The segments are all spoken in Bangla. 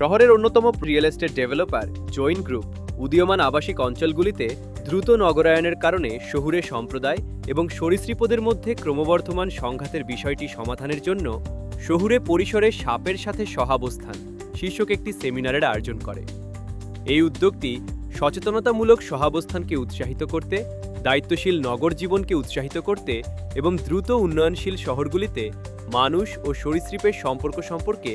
শহরের অন্যতম real estate developer Jain group উদীয়মান আবাসিক অঞ্চলগুলিতে দ্রুত নগরায়নের কারণে শহুরে সম্প্রদায় এবং সরীসৃপদের মধ্যে ক্রমবর্ধমান সংঘাতের বিষয়টি সমাধানের জন্য শহুরে পরিসরে সাপের সাথে সহাবস্থান শীর্ষক একটি সেমিনারের আয়োজন করে। এই উদ্যোগটি সচেতনতামূলক সহাবস্থানকে উৎসাহিত করতে, দায়িত্বশীল নগর জীবনকে উৎসাহিত করতে এবং দ্রুত উন্নয়নশীল শহরগুলিতে মানুষ ও সরীসৃপের সম্পর্ক সম্পর্কে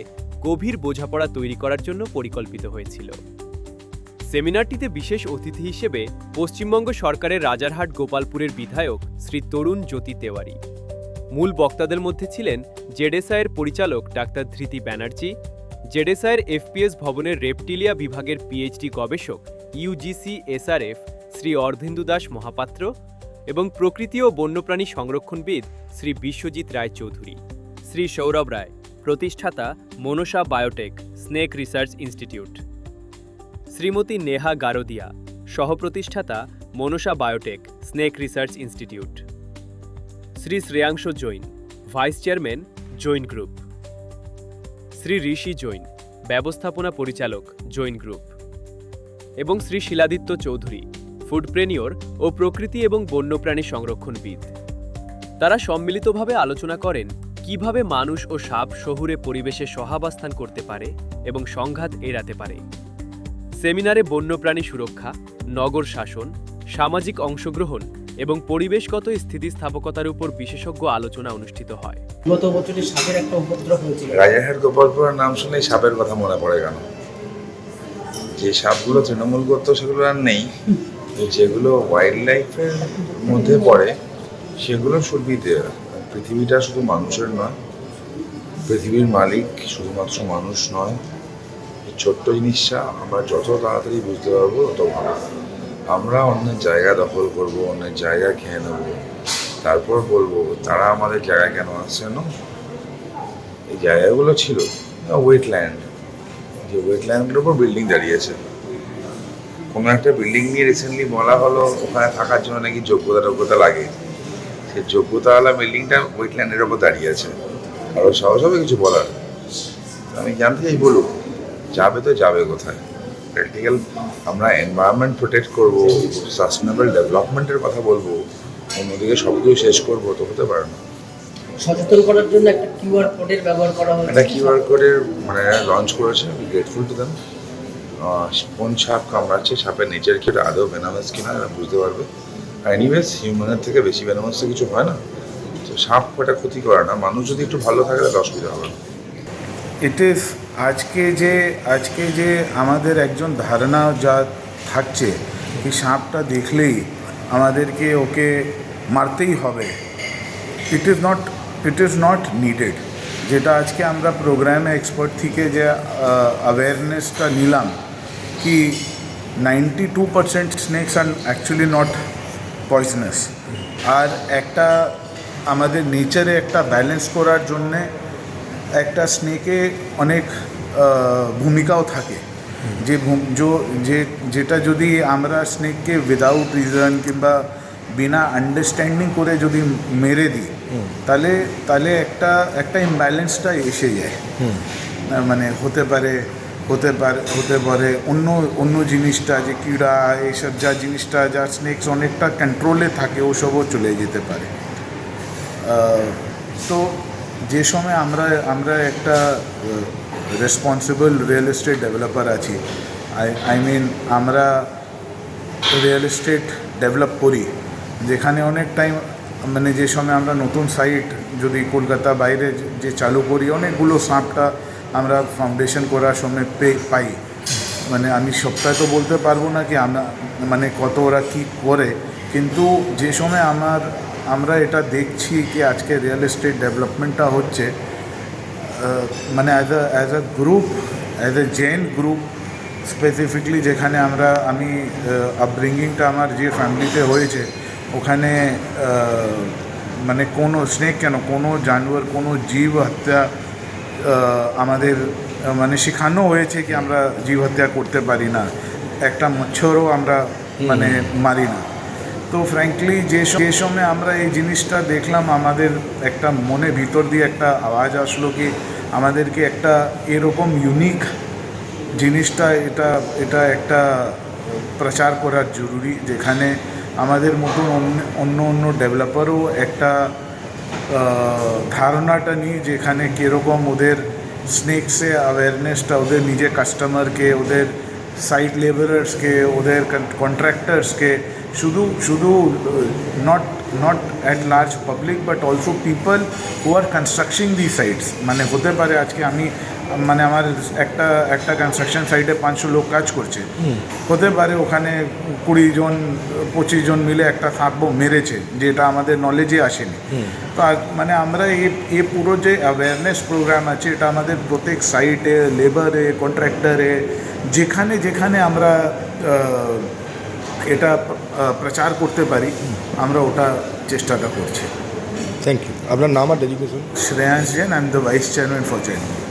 গভীর বোঝাপড়া তৈরি করার জন্য পরিকল্পিত হয়েছিল। সেমিনারটিতে বিশেষ অতিথি হিসেবে পশ্চিমবঙ্গ সরকারের রাজারহাট গোপালপুরের বিধায়ক শ্রী তরুণ জ্যোতি তেওয়ারি। মূল বক্তাদের মধ্যে ছিলেন জেডএসআইয়ের পরিচালক ডাক্তার ধৃতি ব্যানার্জি, জেডএসআইয়ের এফপিএস ভবনের রেপটিলিয়া বিভাগের পিএইচডি গবেষক ইউজিসি এসআরএফ শ্রী অর্ধেন্দু দাস মহাপাত্র এবং প্রকৃতি ও বন্যপ্রাণী সংরক্ষণবিদ শ্রী বিশ্বজিৎ রায় চৌধুরী। শ্রী সৌরভ রায়, প্রতিষ্ঠাতা Manasa biotech snake research institute. Shrimati Neha Garodia, সহপ্রতিষ্ঠাতা Manasa biotech snake research institute. Shri Shreyansh Jain, vice chairman Jain group. Shri Rishi Jain, ব্যবস্থাপনা পরিচালক জৈন গ্রুপ। এবং শ্রী শিলাদিত্য চৌধুরী, ফুডপ্রেনিওর ও প্রকৃতি এবং বন্যপ্রাণী সংরক্ষণবিদ। তারা সম্মিলিতভাবে আলোচনা করেন কিভাবে মানুষ ও সাপ শহুরে পরিবেশে সহাবস্থান করতে পারে এবং সংঘাত এড়াতে পারে। সেমিনারে বন্যপ্রাণী সুরক্ষা, নগর শাসন, সামাজিক অংশগ্রহণ এবং পরিবেশগত স্থিতিস্থাপকতার উপর বিশেষজ্ঞ আলোচনা অনুষ্ঠিত হয়। গত বছরে সাপের একটা উপদ্রব হয়েছিল। রাজারহাট গোপালপুরের নাম শুনেই সাপের কথা মনে পড়ে কেন? যে সাপগুলো তৃণমূল করতো সেগুলো আর নেই, যেগুলো ওয়াইল্ড লাইফের মধ্যে পড়ে সেগুলো সুরভিতে। পৃথিবীটা শুধু মানুষের নয়, পৃথিবীর মালিক শুধুমাত্র মানুষ নয়। এই ছোট্ট জিনিসটা আমরা যত তাড়াতাড়ি বুঝতে পারবো তত ভালো। আমরা অন্যের জায়গা দখল করব, অন্যের জায়গা খেয়ে নেব, তারপর বলবো তারা আমাদের জায়গায় কেন আসছে না। এই জায়গাগুলো ছিল ওয়েটল্যান্ড, যে ওয়েটল্যান্ডের উপর বিল্ডিং দাঁড়িয়েছে। কোনো একটা বিল্ডিং নিয়ে রিসেন্টলি বলা হলো ওখানে থাকার জন্য নাকি যোগ্যতা লাগে। সেই যোগ্যতাওয়ালা বিল্ডিংটা ওয়েটল্যান্ডের ওপর দাঁড়িয়ে আছে। আরও সহজ হবে কিছু বলার? আমি জানতে চাই, বলুন যাবে তো যাবে কোথায়? প্র্যাকটিক্যাল আমরা এনভায়রনমেন্ট প্রোটেক্ট করবো, সাস্টেনেবল ডেভেলপমেন্টের কথা বলবো, অন্যদিকে সব কিছু শেষ করবো, তো হতে পারে না। সচেতন করার জন্য একটা কিউআর কোডের ব্যবহার করা হয়েছে। একটা কিউআর কোডের লঞ্চ করেছে, আমি গ্রেটফুল টু দেম। কোন সাপ কামড়াচ্ছে, সাপের নেচার কি, আদৌ ভেনামাস কিনা এরা বুঝতে পারবে। আর এনিওয়েজ হিউম্যানের থেকে বেশি ভেনামাস তো কিছু হয় না, তো সাপ একটা ক্ষতি করে না। মানুষ যদি একটু ভালো থাকে তাহলে অসুবিধা হবে না। ইট ইজ আজকে যে আমাদের একজন ধারণা যা থাকছে কি সাপটা দেখলেই আমাদেরকে ওকে মারতেই হবে, ইট ইজ নট নিডেড। যেটা আজকে আমরা প্রোগ্রামে এক্সপার্ট থেকে যে অ্যাওয়ারনেসটা নিলাম কি 92% snakes are actually not poisonous. আর একটা আমাদের নেচারে একটা ব্যালেন্স করার জন্যে একটা স্নেকে অনেক ভূমিকাও থাকে। যেটা যদি আমরা স্নেককে উইদাউট রিজন কিংবা বিনা আন্ডারস্ট্যান্ডিং করে যদি মেরে দিই তাহলে একটা ইমব্যালেন্সটা এসে যায়। মানে হতে পারে অন্য জিনিসটা যে কীড়া এইসব যা জিনিসটা যা স্নেকস অনেকটা কন্ট্রোলে থাকে ওসবও চলে যেতে পারে। তো যে সময় আমরা একটা রেসপন্সিবল রিয়েল এস্টেট ডেভেলপার আছি, আই মিন আমরা রিয়েল এস্টেট ডেভেলপ করি, যেখানে অনেক টাইম মানে যে সময় আমরা নতুন সাইট যদি কলকাতা বাইরে যে চালু করি, অনেকগুলো সাপটা আমরা ফাউন্ডেশন করার সময় পাই। মানে আমি সবটাই তো বলতে পারবো না কি আমরা মানে কত ওরা কী করে, কিন্তু যে সময় আমরা এটা দেখছি কি আজকে রিয়েল এস্টেট ডেভেলপমেন্টটা হচ্ছে, মানে as a group, as a gen group specifically, যেখানে আমি আপব্রিঙ্গিংটা আমার যে ফ্যামিলিতে হয়েছে ওখানে মানে কোনো স্নেক কেন কোনো জানোয়ার কোনো জীব হত্যা আমাদের মানে শেখানো হয়েছে কি আমরা জীব হত্যা করতে পারি না, একটা মচ্ছরও আমরা মানে মারি না। তো ফ্র্যাঙ্কলি যে সময় আমরা এই জিনিসটা দেখলাম, আমাদের একটা মনে ভিতর দিয়ে একটা আওয়াজ আসলো কি আমাদেরকে একটা এরকম ইউনিক জিনিসটা এটা এটা একটা প্রচার করার জরুরি, যেখানে আমাদের মতন অন্য অন্য ডেভেলপারও একটা ধারণাটা নিই, যেখানে কীরকম ওদের স্নেকসে অ্যাওয়ারনেসটা ওদের নিজের কাস্টমারকে, ওদের সাইট লেবারার্সকে, ওদের কন্ট্রাক্টার্সকে, শুধু not at large public but also people who are constructing the sites. মানে হতে পারে আজকে মানে আমার একটা কনস্ট্রাকশন সাইটে 500 লোক কাজ করছে, হতে পারে ওখানে 20 জন 25 জন মিলে একটা সাপ মেরেছে, যেটা আমাদের নলেজে আসেনি। তো মানে আমরা এই পুরো যে অ্যাওয়ারনেস প্রোগ্রাম আছে, এটা আমাদের প্রত্যেক সাইটে, লেবারে, কন্ট্রাক্টরে, যেখানে যেখানে আমরা এটা প্রচার করতে পারি, আমরা ওটা চেষ্টাটা করছি। Thank you. আপনার নাম আর designation? Shreyansh Jain, I am the vice chairman for Chennai.